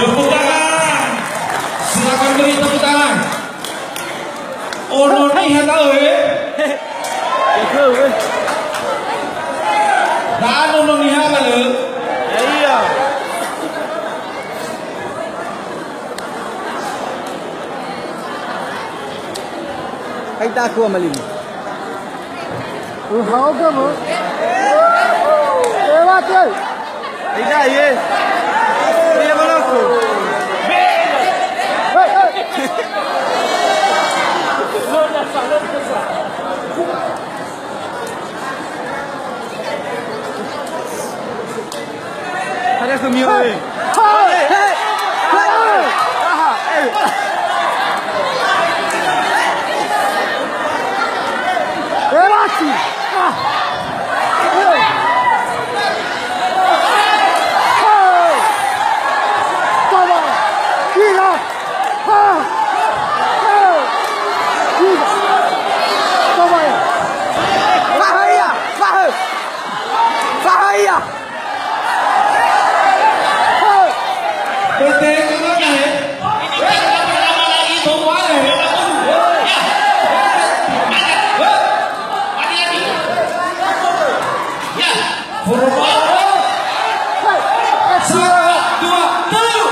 Tepuk tangan. Silakan beri tepuk tangan. Ono nih hata ơi. Đã ono nih hata lử. Iya. Anh ta cua mà lìm. Háo cơ mà. Ê ba chơi. Đi ra gì? Đi mà nó cua. Ada semio ni. PT kamu dah. Ini kan lama lagi semua dah. Ya. Formal. Satu, dua, tujuh.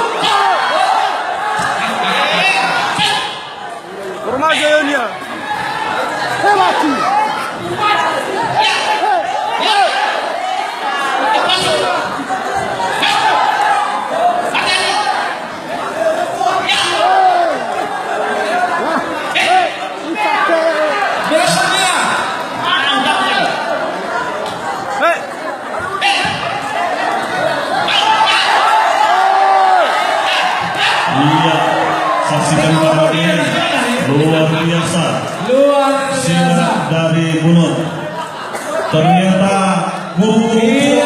Formal je ni. Mati. Iya, saksikan gambar ini luar biasa. Luar biasa Sinar dari Bunut. Ternyata guru